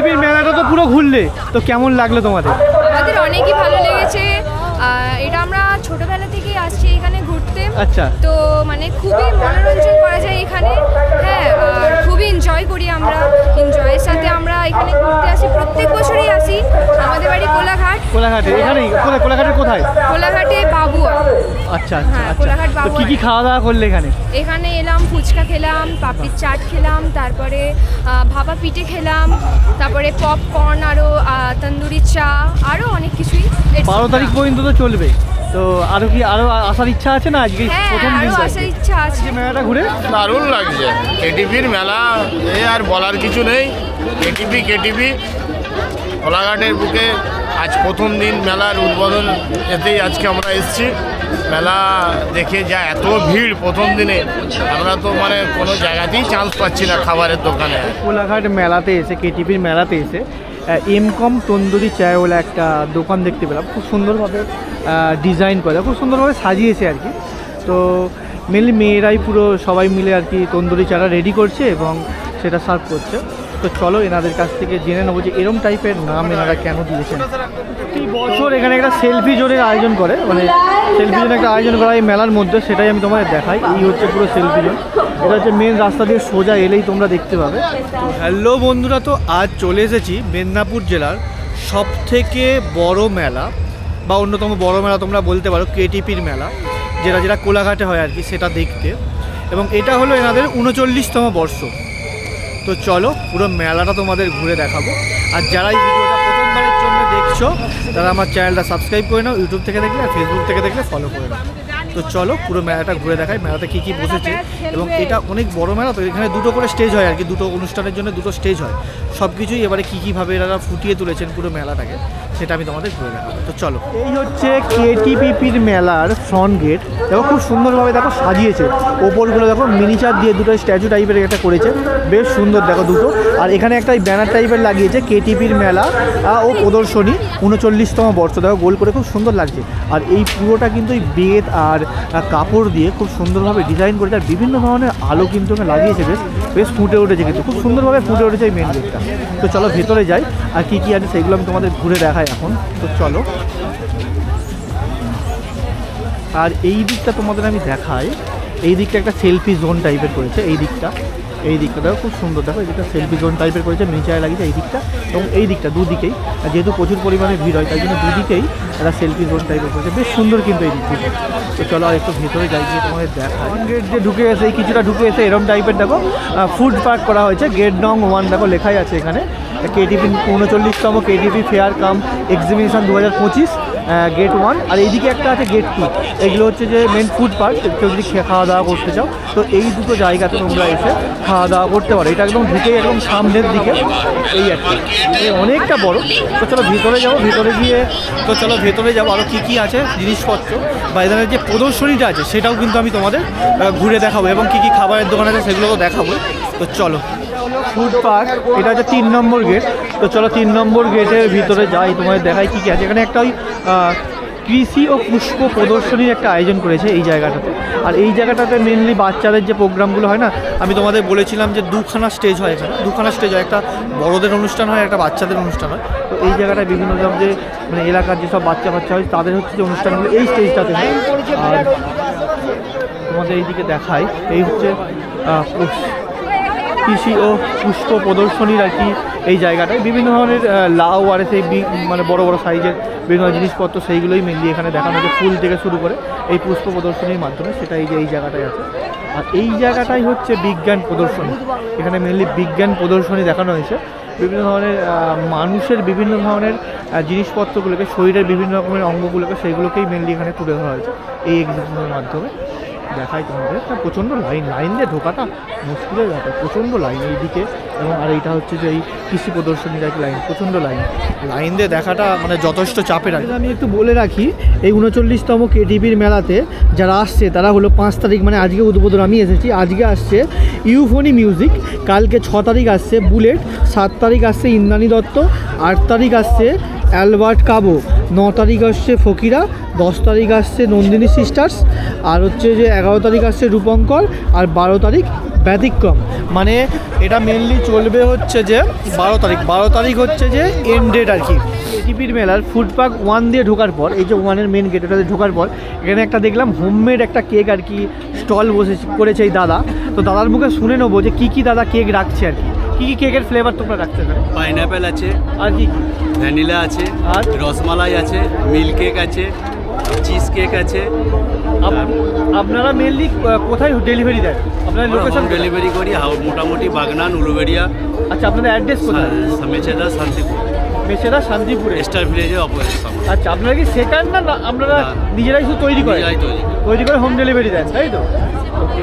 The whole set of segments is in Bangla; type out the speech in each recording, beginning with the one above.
কেটিপির মেলাটা তো পুরো ঘুরলে, তো কেমন লাগলো তোমাদের? আমাদের অনেকই ভালো লেগেছে। এটা আমরা ছোটবেলা থেকেই আসছি এখানে ঘুরতে। আচ্ছা, তো মানে খুবই মনোরঞ্জন করা যায় এখানে। হ্যাঁ, খুবই এনজয় করি আমরা। এনজয়ের সাথে আমরা এখানে ঘুরতে আসি, প্রত্যেক বছরই আসি। আমাদের বাড়ি কোলাঘাট। কোলাঘাটে? এখানেই? কোলাঘাটের কোথায়? কোলাঘাটে বাবুয়া। আচ্ছা হ্যাঁ, আচ্ছা। কোলাঘাট তো বাবুয়া। কি কি খাওয়া দাওয়া করলে এখানে? এখানে এলাম, ফুচকা খেলাম, পাপড়ির চাট খেলাম, তারপরে ভাপা পিঠে খেলাম, তারপরে পপকর্ন, আরও তন্দুরি চা, আরও অনেক কিছুই। 12 তারিখ পর্যন্ত তো চলবে, তো আরো কি আরো আসার ইচ্ছা আছে না? আজকে হ্যাঁ, প্রথম দিন আরও আসার ইচ্ছা আছে। মেলাটা ঘুরে দারুণ লাগছে। কেটিপির মেলা এ আর বলার কিছু নেই। কেটিপি কোলাঘাটের বুকে আজ প্রথম দিন মেলার উদ্বোধন, এতেই আজকে আমরা এসেছি। মেলা দেখে যা এত ভিড় প্রথম দিনে, আমরা তো মানে কোনো জায়গাতেই চান্স পাচ্ছি না খাবারের দোকানে। কোলাঘাট মেলাতে এসে, কেটিপির মেলাতে এসে এমকম তন্দুরি চায়ওয়ালা একটা দোকান দেখতে পেলাম। খুব সুন্দরভাবে ডিজাইন করে, খুব সুন্দরভাবে সাজিয়েছে আর কি। তো মেনলি মেয়েরাই পুরো সবাই মিলে আর কি তন্দুরি চাটা রেডি করছে এবং সেটা সার্ভ করছে। তো চলো এনাদের কাছ থেকে জেনে নেবো যে এরম টাইপের নাম এনারা কেন দিয়েছেন। প্রতি বছর এখানে একটা সেলফি জোনের আয়োজন করে, মানে সেলফি জোন একটা আয়োজন করা এই মেলার মধ্যে, সেটাই আমি তোমাদের দেখাই। এই হচ্ছে পুরো সেলফি জোন। এটা হচ্ছে মেন রাস্তা দিয়ে সোজা এলেই তোমরা দেখতে পাবে। তো হ্যালো বন্ধুরা, তো আজ চলে এসেছি মেদিনীপুর জেলার সবথেকে বড় মেলা বা অন্যতম বড় মেলা তোমরা বলতে পারো, কেটিপির মেলা, যেটা কোলাঘাটে হয় আর কি, সেটা দেখতে। এবং এটা হলো এনাদের 39তম বর্ষ। তো চলো পুরো মেলাটা তোমাদের ঘুরে দেখাবো। আর যারা এই ভিডিওটা প্রথমবারের জন্য দেখছো তারা আমার চ্যানেলটা সাবস্ক্রাইব করে নাও, ইউটিউব থেকে দেখলে আর ফেসবুক থেকে দেখলে ফলো করে নাও। তো চলো পুরো মেলাটা ঘুরে দেখাই, মেলাতে কী কী বসেছে। এবং এটা অনেক বড় মেলা, তো এখানে দুটো করে স্টেজ হয় আর কি, দুটো অনুষ্ঠানের জন্য দুটো স্টেজ হয়। সব কিছুই এবারে কী কীভাবে এরা ফুটিয়ে তুলেছেন পুরো মেলাটাকে, সেটা আমি তোমাদের ঘুরে দেখাবো। তো চলো, এই হচ্ছে কেটিপির মেলার ফ্রন্ট গেট। দেখো খুব সুন্দরভাবে দেখো সাজিয়েছে, ওপরগুলো দেখো মিনিচার দিয়ে দুটো স্ট্যাচু টাইপের একটা করেছে, বেশ সুন্দর দেখো দুটো। আর এখানে একটা ব্যানার টাইপের লাগিয়েছে, কেটিপির মেলা ও প্রদর্শনী 39তম বর্ষ। দেখো গোল করে খুব সুন্দর লাগছে। আর এই পুরোটা কিন্তু এই বেত আর কাপড় দিয়ে খুব সুন্দরভাবে ডিজাইন করেছে। আর বিভিন্ন ধরনের আলো কিন্তু লাগিয়েছে, বেশ বেশ ফুটে উঠেছে, কিন্তু খুব সুন্দরভাবে ফুটে উঠেছে এই মেন গেটটা। তো চলো ভেতরে যাই, আর কী কী আছে সেগুলো আমি তোমাদের ঘুরে দেখাই এখন। তো চলো, আর এই দিকটা তোমাদের আমি দেখাই। এই দিকটা একটা সেলফি জোন টাইপের করেছে, এই দিকটা দেখো খুব সুন্দর। দেখো এই দিকটা সেলফি জোন টাইপের করেছে, নিচে লাগিয়েছে এই দিকটা এবং এই দিকটা, দুদিকেই। যেহেতু প্রচুর পরিমাণে ভিড় হয় তাই জন্য দুদিকেই একটা সেলফি জোন টাইপের করেছে, বেশ সুন্দর কিন্তু এই দিকটা। তো চলো আর একটু ভেতরে যাই, গিয়ে তোমাদের দেখাই। গেট দিয়ে ঢুকে এসে, এই কিছুটা ঢুকে এসে এরম টাইপের দেখো ফুড পার্ক করা হয়েছে। গেট নং 1 দেখো লেখাই আছে এখানে, কেটিপি 39তম কেটিপি ফেয়ার কাম এক্সিবিশন 2025 গেট 1। আর এইদিকে একটা আছে গেট 2। এগুলো হচ্ছে যে মেন ফুড পার্ক, কেউ যদি খাওয়া দাওয়া করতে চাও তো এই দুটো জায়গাতে তোমরা এসে খাওয়া দাওয়া করতে পারো। এটা একদম ঢুকে একদম সামনের দিকে, এই একটা অনেকটা বড়। তো চলো ভিতরে যাবো, ভেতরে যাবো আরও কী কী আছে জিনিসপত্র বা এখানের যে প্রদর্শনীটা আছে সেটাও কিন্তু আমি তোমাদের ঘুরে দেখাবো, এবং কী কী খাবারের দোকান আছে সেগুলোও দেখাবো। তো চলো, ফুড পার্ক, এটা হচ্ছে 3 নম্বর গেট। তো চলো 3 নম্বর গেটের ভিতরে যাই, তোমাদের দেখাই কী কী আছে। এখানে একটা ওই কৃষি ও পুষ্প প্রদর্শনীর একটা আয়োজন করেছে এই জায়গাটাতে। আর এই জায়গাটাতে মেনলি বাচ্চাদের যে প্রোগ্রামগুলো হয় না, আমি তোমাদের বলেছিলাম যে দুখানা স্টেজ হয় এখানে, একটা বড়দের অনুষ্ঠান হয়, একটা বাচ্চাদের অনুষ্ঠান হয়। তো এই জায়গাটায় বিভিন্ন সব যে মানে এলাকার যেসব বাচ্চা হয় তাদের হচ্ছে যে অনুষ্ঠানগুলো এই স্টেজটাতে হয়। আর তোমাদের এইদিকে দেখাই, এই হচ্ছে কৃষি ও পুষ্প প্রদর্শনীর আর কি এই জায়গাটায়। বিভিন্ন ধরনের লাউ আর সেই মানে বড় বড় সাইজের বিভিন্ন জিনিসপত্র সেইগুলোই মেনলি এখানে দেখানো হচ্ছে, ফুল থেকে শুরু করে এই পুষ্প প্রদর্শনীর মাধ্যমে। সেটা এই যে এই জায়গাটায় আছে। আর এই জায়গাটাই হচ্ছে বিজ্ঞান প্রদর্শনী। এখানে মেনলি বিজ্ঞান প্রদর্শনী দেখানো হয়েছে। বিভিন্ন ধরনের মানুষের বিভিন্ন ধরনের জিনিসপত্রগুলোকে, শরীরের বিভিন্ন রকমের অঙ্গগুলোকে, সেইগুলোকেই মেনলি এখানে তুলে ধরা হয়েছে এই এক্সিবিশনের মাধ্যমে। দেখাই তোমাদের, প্রচণ্ড লাইন দিয়ে ঢোকাটা মুশকিলের ব্যাপার, প্রচণ্ড লাইন এইদিকে। এবং আর এইটা হচ্ছে যে এই কৃষি প্রদর্শনীর এক লাইন, প্রচণ্ড লাইন দিয়ে দেখাটা মানে যথেষ্ট চাপের। আমি একটু বলে রাখি, এই 39তম কেটিপির মেলাতে যারা আসছে তারা হলো 5 তারিখ, মানে আজকে উদ্বোধন আমি এসেছি। আজকে আসছে ইউফোনি মিউজিক, কালকে 6 তারিখ আসছে বুলেট, 7 তারিখ আসছে ইন্দ্রাণী দত্ত, 8 তারিখ আসছে অ্যালবার্ট কাবো, 9 তারিখ আসছে ফকিরা, 10 তারিখ আসছে নন্দিনী সিস্টার্স, আর হচ্ছে যে 11 তারিখ আসছে রূপঙ্কর, আর 12 তারিখ ব্যতিক্রম। মানে এটা মেনলি চলবে হচ্ছে যে 12 তারিখ হচ্ছে যে এন্ড ডেট আর কি। কেটিপির মেলার ফুড পার্ক 1 দিয়ে ঢোকার পর, এই যে 1-এর মেন গেট ওটাতে ঢোকার পর এখানে একটা দেখলাম হোমমেড একটা কেক আর কি স্টল করেছে এই দাদা। তো দাদার মুখে শুনে নেবো যে কী দাদা কেক রাখছে আর কি কেকের ফ্লেভার তোমরা রাখতে পারো? পাইনাপেল আছে, আর কি ভ্যানিলা আছে, আর রসমালাই আছে, মিল্ক কেক আছে, চিজ কেক আছে। আপনারা মেনলি কোথায় ডেলিভারি দেন? আপনার লোকেশন ডেলিভারি করি মোটামুটি বাগনান, উলুবেড়িয়া। আচ্ছা, আপনাদের অ্যাড্রেস কোথায়? মেছেদা শান্তিপুর। মেছেদা শান্তিপুরে স্টার ভিলেজের অপোজিট। আচ্ছা, আপনারা কি সেকেন্ড না আপনারা নিজেরাই শুধু তৈরি করেন? তৈরি করে হোম ডেলিভারি দেন, তাই তো? ওকে।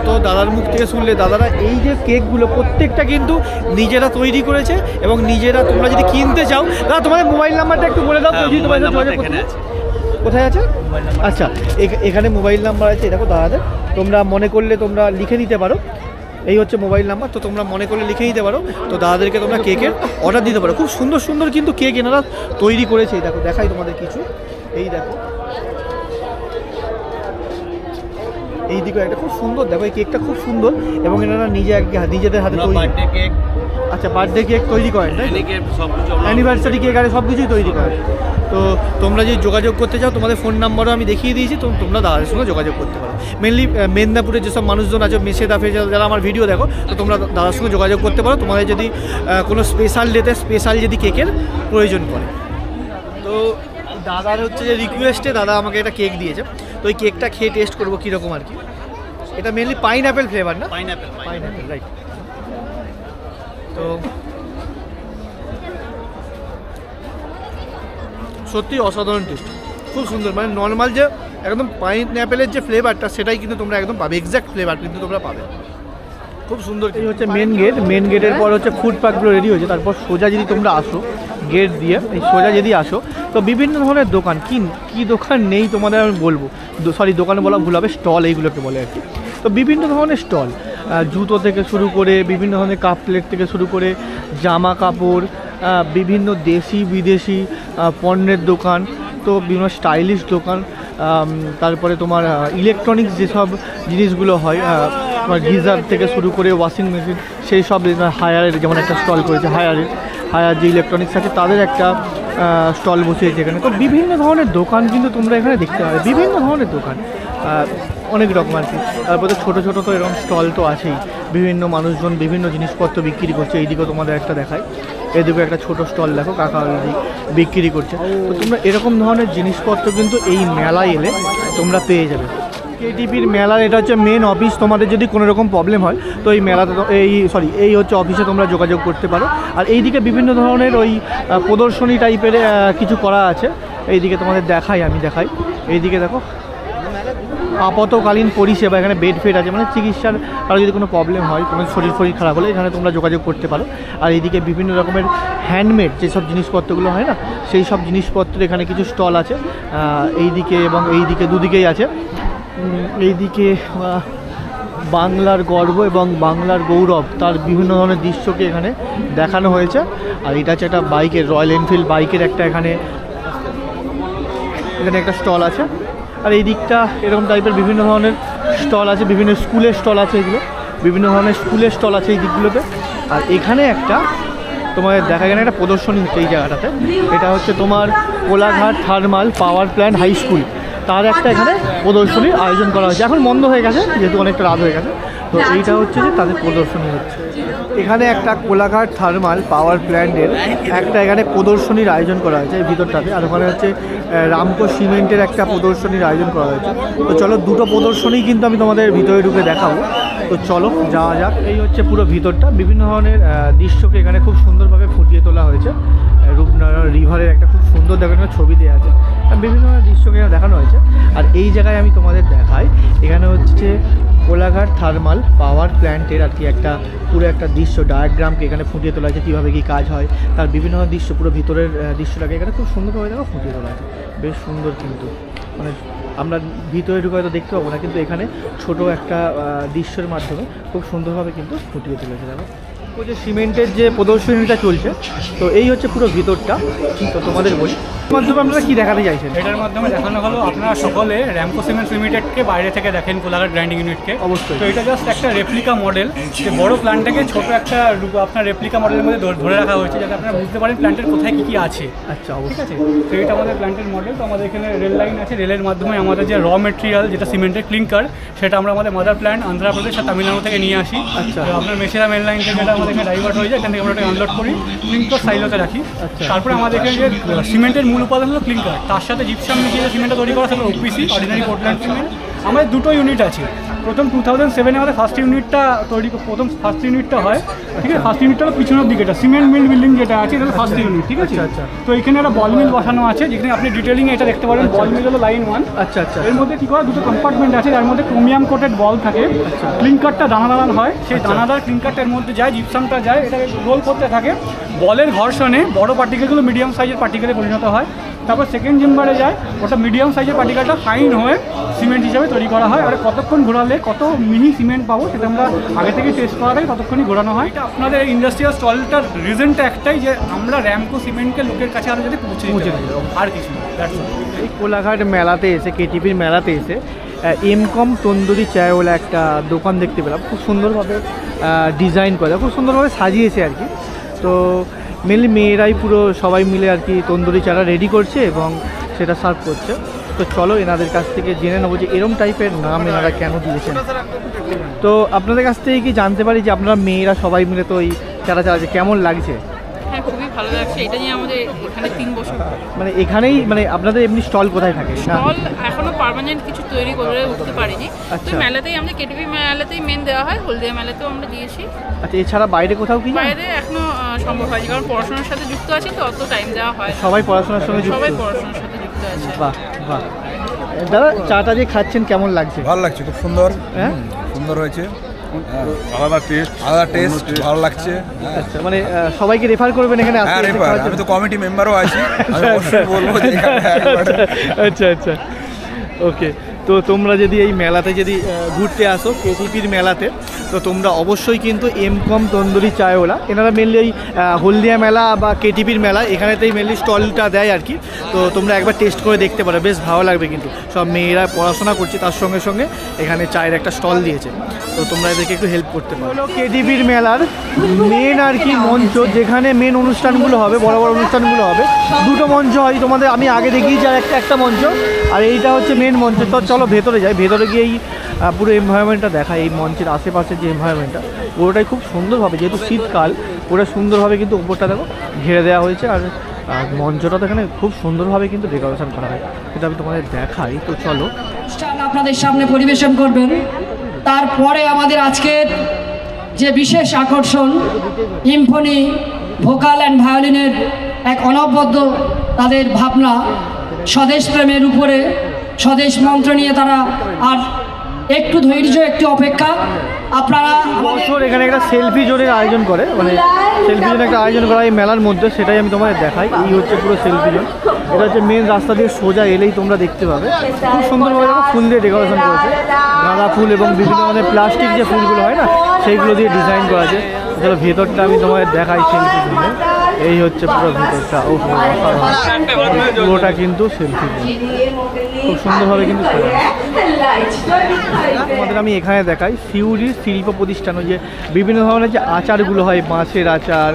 তো দাদার মুখ থেকে শুনলে দাদারা এই যে কেকগুলো প্রত্যেকটা কিন্তু নিজেরা তৈরি করেছে এবং নিজেরা, তোমরা যদি কিনতে চাও দাদা তোমাদের মোবাইল নাম্বারটা একটু বলে দাও। কোথায় আছে? আচ্ছা, এখানে মোবাইল নাম্বার আছে, দেখো দাদাদের, তোমরা মনে করলে তোমরা লিখে নিতে পারো। এই হচ্ছে মোবাইল নাম্বার, তো তোমরা মনে করলে লিখে নিতে পারো। তো দাদাদেরকে তোমরা কেকের অর্ডার দিতে পারো। খুব সুন্দর সুন্দর কিন্তু কেক এনারা তৈরি করেছে। এই দেখো, দেখাই তোমাদের কিছু। এই দেখো, এই দিকে একটা খুব সুন্দর, দেখো এই কেকটা খুব সুন্দর এবং এনারা নিজেদের হাতে তৈরি। কেক। আচ্ছা, বার্থডে কেক তৈরি করেন, তাই? অ্যানিভার্সারি কেক আর সব কিছুই তৈরি করেন। তো তোমরা যদি যোগাযোগ করতে চাও, তোমাদের ফোন নাম্বারও আমি দেখিয়ে দিয়েছি, তো তোমরা দাদাদের সঙ্গে যোগাযোগ করতে পারো। মেনলি মেদিনীপুরের যেসব মানুষজন আছে, মেছেদা যারা আমার ভিডিও দেখো, তো তোমরা দাদার সঙ্গে যোগাযোগ করতে পারো তোমাদের যদি কোনো স্পেশাল ডেতে স্পেশাল যদি কেকের প্রয়োজন পড়ে। তো দাদার হচ্ছে যে রিকোয়েস্টে দাদা আমাকে একটা কেক দিয়েছে, তো ওই কেকটা খেয়ে টেস্ট করবো কীরকম আর কি। এটা মেনলি পাইনঅ্যাপেল ফ্লেভার না? Pineapple, right. তো সত্যি অসাধারণ টেস্ট, খুব সুন্দর। মানে নর্মাল যে একদম পাইনঅ্যাপেলের যে ফ্লেভারটা সেটাই কিন্তু তোমরা একদম পাবে, এক্স্যাক্ট ফ্লেভার কিন্তু তোমরা পাবে। খুব সুন্দর। এই হচ্ছে মেন গেটের পর হচ্ছে ফুড পার্কগুলো রেডি হয়েছে। তারপর সোজা যদি তোমরা আসো গেট দিয়ে, এই সোজা যদি আসো, তো বিভিন্ন ধরনের দোকান, কি দোকান নেই তোমাদের আমি বলবো, সরি দোকানে বলা ভুল হবে, স্টল এইগুলোকে বলে আর কি। তো বিভিন্ন ধরনের স্টল, জুতো থেকে শুরু করে বিভিন্ন ধরনের কাপ প্লেট থেকে শুরু করে জামা কাপড়, বিভিন্ন দেশি বিদেশি পণ্যের দোকান, তো বিভিন্ন স্টাইলিশ দোকান, তারপরে তোমার ইলেকট্রনিক্স যেসব জিনিসগুলো হয়, তোমার গিজার থেকে শুরু করে ওয়াশিং মেশিন, সেই সব হায়ারের, যেমন একটা স্টল করেছে হায়ার যে ইলেকট্রনিক্স আছে তাদের একটা স্টল বসিয়েছে এখানে। তো বিভিন্ন ধরনের দোকান কিন্তু তোমরা এখানে দেখতে পাবে, বিভিন্ন ধরনের দোকান অনেক রকম আর কি। তারপরে ছোটো ছোটো তো এরকম স্টল তো আছেই, বিভিন্ন মানুষজন বিভিন্ন জিনিসপত্র বিক্রি করছে। এইদিকেও তোমাদের একটা দেখায়, এদিকে একটা ছোটো স্টল দেখো, কাকা বিক্রি করছে। তো তোমরা এরকম ধরনের জিনিসপত্র কিন্তু এই মেলায় এলে তোমরা পেয়ে যাবে। কেটিপির মেলার এটা হচ্ছে মেন অফিস। তোমাদের যদি কোনো রকম প্রবলেম হয় তো এই মেলাতে এই হচ্ছে অফিসে তোমরা যোগাযোগ করতে পারো। আর এইদিকে বিভিন্ন ধরনের ওই প্রদর্শনী টাইপের কিছু করা আছে। এইদিকে তোমাদের আমি দেখাই, এইদিকে দেখো আপতকালীন পরিষেবা, এখানে বেড ফেড আছে, মানে চিকিৎসার কারো যদি কোনো প্রবলেম হয়, কোনো শরীর খারাপ হলে এখানে তোমরা যোগাযোগ করতে পারো। আর এইদিকে বিভিন্ন রকমের হ্যান্ডমেড যেসব জিনিসপত্রগুলো হয় না, সেই সব জিনিসপত্রের এখানে কিছু স্টল আছে এইদিকে, এবং এইদিকে দুদিকেই আছে। এইদিকে বাংলার গর্ব এবং বাংলার গৌরব, তার বিভিন্ন ধরনের দৃশ্যকে এখানে দেখানো হয়েছে। আর এটা হচ্ছে একটা বাইকের, রয়্যাল এনফিল্ড বাইকের এখানে একটা স্টল আছে। আর এই দিকটা এরকম টাইপের বিভিন্ন ধরনের স্টল আছে, বিভিন্ন স্কুলের স্টল আছে, এগুলো বিভিন্ন ধরনের স্কুলের স্টল আছে এই দিকগুলোতে। আর এখানে একটা তোমাদের দেখা গেলে একটা প্রদর্শনী হচ্ছে এই জায়গাটাতে। এটা হচ্ছে তোমার Kolaghat thermal power plant high school, তার একটা এখানে প্রদর্শনীর আয়োজন করা হয়েছে। এখন বন্ধ হয়ে গেছে যেহেতু অনেকটা রাত হয়ে গেছে। তো এইটা হচ্ছে যে তাদের প্রদর্শনী হচ্ছে এখানে একটা কোলাঘাট থার্মাল পাওয়ার প্ল্যান্টের একটা এখানে প্রদর্শনীর আয়োজন করা হয়েছে এই ভিতরটাতে। আর ওখানে হচ্ছে রামকো সিমেন্টের একটা প্রদর্শনীর আয়োজন করা হয়েছে। তো চলো দুটো প্রদর্শনী কিন্তু আমি তোমাদের ভিতরে ঢুকে দেখাবো। তো চলো যাওয়া যাক। এই হচ্ছে পুরো ভিতরটা, বিভিন্ন ধরনের দৃশ্যকে এখানে খুব সুন্দরভাবে ফুটিয়ে তোলা হয়েছে। রূপনারায়ণ রিভারের একটা খুব সুন্দর দেখানো ছবি দেওয়া আছে, বিভিন্ন ধরনের দৃশ্যকে এখানে দেখানো হয়েছে। আর এই জায়গায় আমি তোমাদের দেখাই, এখানে হচ্ছে কোলাঘাট থার্মাল পাওয়ার প্ল্যান্টের আর কি একটা পুরো একটা দৃশ্য ডায়াগ্রামকে এখানে ফুটিয়ে তোলা হয়েছে, কীভাবে কী কাজ হয় তার বিভিন্ন দৃশ্য, পুরো ভিতরের দৃশ্যটাকে এখানে খুব সুন্দরভাবে দেখো ফুটিয়ে তোলা আছে। বেশ সুন্দর, কিন্তু মানে আমরা ভিতরে ঢুকে হয়তো দেখতে পাবো না, কিন্তু এখানে ছোট একটা দৃশ্যের মাধ্যমে খুব সুন্দরভাবে কিন্তু ফুটিয়ে তুলেছে। দেখো ওই যে সিমেন্টের যে প্রদর্শনীটা চলছে, তো এই হচ্ছে পুরো ভিতরটা। তো তোমাদের বলি মাধ্যমে আপনারা কি দেখাতে চাইছেন? এটার মাধ্যমে দেখানো হলো আপনারা সকলে র্যামকো সিমেন্টস লিমিটেডকে বাইরে থেকে দেখেন কোলাঘাট গ্রাইন্ডিং ইউনিটকে। অবশ্যই। তো এটা জাস্ট একটা রেপ্লিকা মডেল, যে বড় প্ল্যান্টটাকে ছোট একটা আপনার রেপ্লিকা মডেলের মধ্যে ধরে রাখা হয়েছে, যাতে আপনারা বুঝতে পারেন প্ল্যান্টের কোথায় কী কী আছে। আচ্ছা, ঠিক আছে। তো এটা আমাদের প্ল্যান্টের মডেল। তো আমাদের এখানে রেল লাইন আছে, রেলের মাধ্যমে আমাদের যে র মেটেরিয়াল যেটা সিমেন্টের ক্লিঙ্কার, সেটা আমরা আমাদের মাদার প্ল্যান্ট অন্ধ্রপ্রদেশ আর তামিলনাড়ু থেকে নিয়ে আসি। আচ্ছা। আপনার মেশিনা মেল লাইন থেকে যেটা আমাদের এখানে ডাইভার্ট হয়ে যায়, এখান থেকে আমরা ওটা আনলোড করি, ক্লিঙ্কার সাইলোতে রাখি। আচ্ছা। তারপরে আমাদের এখানে যে সিমেন্টের মূল উপাদান হলো ক্লিঙ্কার, তার সাথে জিপসাম মিশিয়ে সিমেন্টটা তৈরি করা সেটা ওপিসি, অর্ডিনারি পোর্টল্যান্ড সিমেন্ট। আমাদের দুটো ইউনিট আছে। প্রথম 2007-এ আমাদের ফার্স্ট ইউনিটটা ফার্স্ট ইউনিটটা হয়। ঠিক আছে। ফার্স্ট ইউনিটটা হলো পিছনের দিকে, এটা সিমেন্ট মিল বিল্ডিং যেটা আছে, এটা হলো ফার্স্ট ইউনিট। ঠিক আছে। আচ্ছা। তো এখানে একটা বল মিল বসানো আছে, যেখানে আপনি ডিটেলিংয়ে এটা দেখতে পারেন। বল মিল হলো লাইন 1। আচ্ছা। এর মধ্যে কি করে দুটো কম্পার্টমেন্ট আছে, যার মধ্যে ক্রোমিয়াম কোটেড বল থাকে। ক্লিঙ্কারটা দানাদার হয়, সেই দানাদার ক্লিঙ্কারটার মধ্যে যায়, জিপসামটা যায়, এটাকে রোল করতে থাকে। বলের ঘর্ষণে বড় পার্টিকেলগুলো মিডিয়াম সাইজের পার্টিকেলে পরিণত হয়। তারপর সেকেন্ড চেম্বারে যায়, ওটা মিডিয়াম সাইজের পার্টিকেলটা ফাইন হয়ে সিমেন্ট হিসাবে তৈরি করা হয়। আর কতক্ষণ ঘোরালে কত মিনি সিমেন্ট পাবো সেটা আমরা আগে থেকে টেস্ট করা থাকে, ততক্ষণই ঘোরানো হয়। এটা আপনাদের ইন্ডাস্ট্রিয়াল স্টলটার রিজনটা একটাই, যে আমরা র্যামকো সিমেন্টকে লোকের কাছে আরও যাতে পৌঁছে দিই, আর কিছু না। এই কোলাঘাট মেলাতে এসে, কেটিপির মেলাতে এসে এমকম তন্দুরি চায়ওয়ালা একটা দোকান দেখতে পেলাম। খুব সুন্দরভাবে ডিজাইন করা, খুব সুন্দরভাবে সাজিয়েছে আর কি। তো মেনলি মেয়েরাই পুরো সবাই মিলে আর কি তন্দুরি চাটা রেডি করছে এবং সেটা সার্ভ করছে। তো চলো এনাদের কাছ থেকে জেনে নেবো যে এরম টাইপের নাম এনারা কেন দিয়েছেন। তো আপনাদের কাছ থেকে কি জানতে পারি যে আপনারা মেয়েরা সবাই মিলে তো এই চাটা চালাচ্ছে, কেমন লাগছে? হ্যাঁ, খুবই ভালো লাগছে। এটা নিয়ে আমাদের এখানে 3 বছর। মানে এখানেই মানে আপনাদের এমনি স্টল কোথায় থাকে? স্টল এখনো পার্মানেন্ট কিছু তৈরি করে উঠতে পারিনি। তো আচ্ছা। মেলাতেই আমাদের কেটিপি মেলাতেই মেন দেওয়া হয়, হলদিয়া মেলাতেও আমরা দিয়েছি। আচ্ছা, এছাড়া বাইরে কোথাও কি? বাইরে এখনো সম্ভব হয়নি, কারণ পড়াশোনার সাথে যুক্ত আছি, তো অত টাইম দেওয়া হয়। সবাই পড়াশোনার সঙ্গে যুক্ত? সবাই পড়াশোনার সাথে যুক্ত আছে। বাহ বাহ। দাদা, চাটা যে খাচ্ছেন কেমন লাগছে? ভালো লাগছে, খুব সুন্দর। হ্যাঁ, সুন্দর হয়েছে, আলাদা টেস্ট ভালো লাগছে। আচ্ছা, মানে সবাইকে রেফার করবেন এখানে আসতে? হ্যাঁ, রেফার। আমি তো কমিটি মেম্বারও আছি, আমি অবশ্যই বলবো যে আচ্ছা, ওকে। তো তোমরা যদি এই মেলাতে যদি ঘুরতে আসো, কেটিপির মেলাতে, তো তোমরা অবশ্যই কিন্তু এমকম তন্দুরি চায়ওয়ালা, এনারা মেনলি এই হলদিয়া মেলা বা কেটিপির মেলা এখানেতেই মেনলি স্টলটা দেয় আর কি। তো তোমরা একবার টেস্ট করে দেখতে পারো, বেশ ভালো লাগবে। কিন্তু সব মেয়েরা পড়াশোনা করছে, তার সঙ্গে সঙ্গে এখানে চায়ের একটা স্টল দিয়েছে, তো তোমরা এদেরকে একটু হেল্প করতে পারো। কেটিপির মেলার মেন আর কি মঞ্চ, যেখানে মেন অনুষ্ঠানগুলো হবে, বড় বড় অনুষ্ঠানগুলো হবে। দুটো মঞ্চ হয় তোমাদের, আমি আগে দেখিয়েছি আর একটা মঞ্চ, আর এইটা হচ্ছে মেন মঞ্চ। তো চলো ভেতরে যাই, ভেতরে গিয়ে এই পুরো এনভায়রনমেন্টটা দেখা। এই মঞ্চের আশেপাশে যে এনভায়রনমেন্টটা পুরোটাই খুব সুন্দরভাবে, যেহেতু শীতকাল, পুরো সুন্দরভাবে কিন্তু উপরটা দেখো ঘিরে দেওয়া হয়েছে। আর মঞ্চটা তো এখানে খুব সুন্দরভাবে কিন্তু ডেকোরেশন করা হয়, সেটা আমি তোমাদের দেখাই। তো চলো, আপনাদের সামনে পরিবেশন করবেন। তারপরে আমাদের আজকের যে বিশেষ আকর্ষণ, ইম্ফনি ভোকাল অ্যান্ড ভায়োলিনের এক অনবদ্য তাদের ভাবনা, স্বদেশ প্রেমের উপরে স্বদেশ মন্ত্র নিয়ে তারা আর একটু ধৈর্য, একটু অপেক্ষা। আপনারা বছর এখানে একটা সেলফি জোনের আয়োজন করে, মানে সেলফি জোন একটা আয়োজন করা এই মেলার মধ্যে, সেটাই আমি তোমাদের দেখাই। এই হচ্ছে পুরো সেলফি জোন, এটা হচ্ছে মেন রাস্তা দিয়ে সোজা এলেই তোমরা দেখতে পাবে। খুব সুন্দরভাবে দেখো ফুল দিয়ে ডেকোরেশন করেছে, গাঁদা ফুল এবং বিভিন্ন ধরনের প্লাস্টিক যে ফুলগুলো হয় না, সেইগুলো দিয়ে ডিজাইন করা আছে। চলো ভেতরটা আমি তোমাদের দেখাই সেলফি জোনে। এই হচ্ছে পুরো ভেতরটা, ও পুরোটা কিন্তু সেলফি জোন, খুব সুন্দরভাবে কিন্তু আমাদের আমি এখানে দেখাই সিউড়ির শিল্প প্রতিষ্ঠান। ওই যে বিভিন্ন ধরনের যে আচারগুলো হয়, মাছের আচার,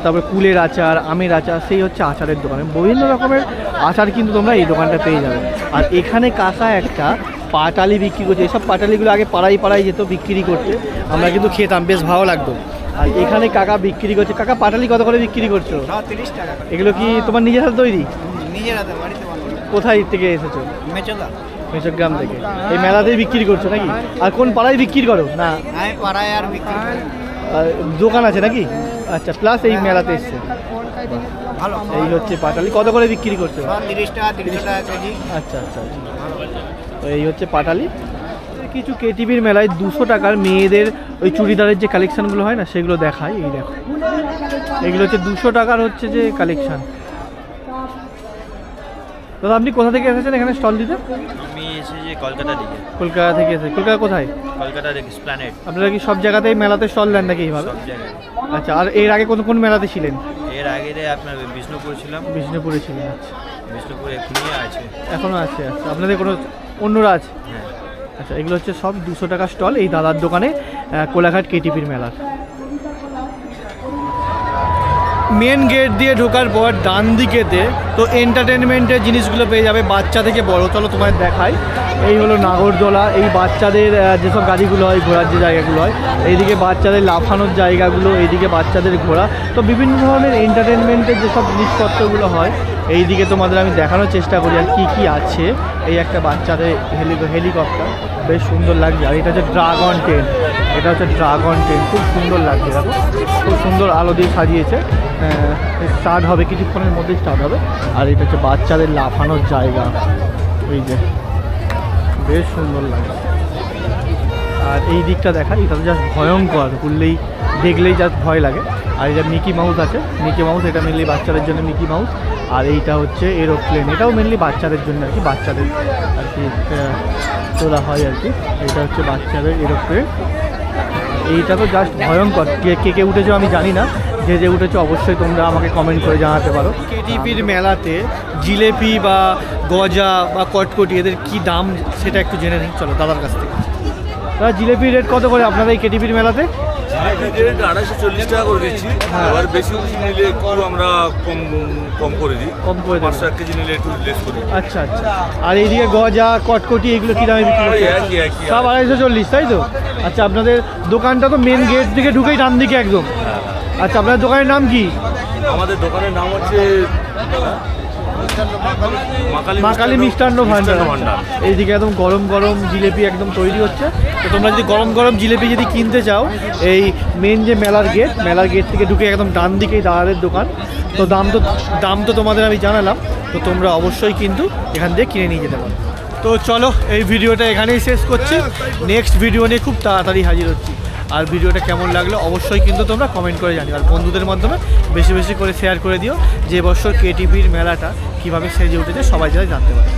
তারপরে কুলের আচার, আমের আচার, সেই হচ্ছে আচারের দোকানে বিভিন্ন রকমের আচার কিন্তু তোমরা এই দোকানটা পেয়ে যাবে। আর এখানে কাকা একটা পাটালি বিক্রি করছে। এসব পাটালিগুলো আগে পাড়ায় পাড়ায় যেত বিক্রি করতে, আমরা কিন্তু খেতাম, বেশ ভালো লাগতো। আর এখানে কাকা বিক্রি করছে। কাকা, পাটালি কত করে বিক্রি করছো? 30 টাকা। এগুলো কি তোমার নিজের হাতে তৈরি? নিজের হাতে, বাড়িতে বানানো। কোথায় থেকে এসেছো? মেচগ্রাম থেকে। এই মেলাতেই বিক্রি করছো নাকি? আর কোন পাড়ায় বিক্রি করো? না, আমি পাড়ায় আর বিক্রি করি। দোকান আছে নাকি? আচ্ছা, প্লাস এই মেলাতে এসছে। ভালো। এই হচ্ছে পাটালি, কত করে বিক্রি করছো? 30 টাকা, 30 টাকা কেজি। আচ্ছা আচ্ছা, তো এই হচ্ছে পাটালি। কিছু কেটিপির মেলায় 200 টাকার মেয়েদের ওই চুড়িদারের যে কালেকশানগুলো হয় না, সেগুলো দেখায়। এই দেখো, এগুলো হচ্ছে 200 টাকার হচ্ছে যে কালেকশান। দাদা, আপনি কোথা থেকে এসেছেন এখানে স্টল দিতে? আমি এসেছি কলকাতা থেকে। কলকাতা থেকে এসে? কলকাতা কোথায়? কলকাতা থেকে এসপ্ল্যানেড। আপনারা কি সব জায়গাতেই মেলাতে স্টল দেন নাকি এইভাবে? সব জায়গায়। আচ্ছা, আর এর আগে কোন কোন মেলাতে ছিলেন? এর আগে আপনার বিষ্ণুপুর ছিলাম। বিষ্ণুপুরে ছিলেন, আচ্ছা। বিষ্ণুপুর এখনই আছে, এখনও আছে, আচ্ছা। আপনাদের কোনো অন্যরা আছে? হ্যাঁ। আচ্ছা, এগুলো হচ্ছে সব 200 টাকা স্টল এই দাদার দোকানে, কোলাঘাট কেটিপির মেলার। মেন গেট দিয়ে ঢোকার পর ডান দিকেতে তো এন্টারটেনমেন্টের জিনিসগুলো পেয়ে যাবে, বাচ্চা থেকে বড়। চলো তোমায় দেখাই। এই হলো নাগরদোলা, এই বাচ্চাদের যেসব গাড়িগুলো হয়, ঘোরার যে জায়গাগুলো হয়, এইদিকে বাচ্চাদের লাফানোর জায়গাগুলো, এইদিকে বাচ্চাদের ঘোরা। তো বিভিন্ন ধরনের এন্টারটেনমেন্টের যেসব জিনিসপত্রগুলো হয় এইদিকে তোমাদের আমি দেখানোর চেষ্টা করি আর কি কি আছে। এই একটা বাচ্চাদের হেলিকপ্টার, বেশ সুন্দর লাগছে। আর এটা হচ্ছে ড্রাগন ট্রেন, এটা হচ্ছে ড্রাগন ট্রেন, খুব সুন্দর লাগছে। দেখো খুব সুন্দর আলো দিয়ে সাজিয়েছে। স্টার্ট হবে কিছুক্ষণের মধ্যেই স্টার্ট হবে। আর এটা হচ্ছে বাচ্চাদের লাফানোর জায়গা, এই যে বেশ সুন্দর লাগে। আর এই দিকটা দেখা, এটা তো জাস্ট ভয়ঙ্কর, ঘুরলেই দেখলেই জাস্ট ভয় লাগে। আর এটা মিকি মাউস আছে, মিকি মাউস, এটা মেনলি বাচ্চাদের জন্য মিকি মাউস। আর এইটা হচ্ছে এরোপ্লেন, এটাও মেনলি বাচ্চাদের জন্য আর কি, বাচ্চাদের আর কি তোলা হয় আর কি। এটা হচ্ছে বাচ্চাদের এরোপ্লেন। এইটা তো জাস্ট ভয়ঙ্কর। কে কে উঠেছো আমি জানি না, যে উঠেছো অবশ্যই তোমরা আমাকে কমেন্ট করে জানাতে পারো। কেটিপির মেলাতে জিলেপি বা গজা বা কটকটি এদের কি দাম সেটা একটু জেনে নিই, চলো দাদার কাছ থেকে। দাদা, জিলেপির রেট কত করে আপনাদের এই কেটিপির মেলাতে? 240 টাকা করে দিচ্ছি। এবার বেশি নিলে একটু আমরা কম করে দিই, কম করে দিই। 500 কেজি নিলে একটু লেস করি। আচ্ছা আচ্ছা। আর এইদিকে গজা কটকটি এগুলো কী দামে বিক্রি করছে? সব 240, তাই তো? আচ্ছা, আপনাদের দোকানটা তো মেন গেট থেকে ঢুকেই ডান দিকে একদম। আচ্ছা, আপনার দোকানের নাম কি? আমাদের দোকানের নাম হচ্ছে মা কালী মিষ্টান্ন ভান্ডার। এইদিকে একদম গরম গরম জিলেপি একদম তৈরি হচ্ছে। তো তোমরা যদি গরম গরম জিলেপি যদি কিনতে চাও, এই মেন যে মেলার গেট থেকে ঢুকে একদম ডান দিকেই দাদাদের দোকান। তো দাম তো তোমাদের আমি জানালাম, তো তোমরা অবশ্যই কিন্তু এখান থেকে কিনে নিয়ে যেতে পারো। তো চলো এই ভিডিওটা এখানেই শেষ করছি, নেক্সট ভিডিও নিয়ে খুব তাড়াতাড়ি হাজির হচ্ছি। আর ভিডিওটা কেমন লাগলো অবশ্যই কিন্তু তোমরা কমেন্ট করে জানিও, আর বন্ধুদের মাধ্যমে বেশি বেশি করে শেয়ার করে দিও, যে বছর কেটিপির মেলাটা কীভাবে সেজে উঠেছে সবাই যাতে জানতে পারে।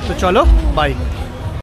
তো চলো, বাই।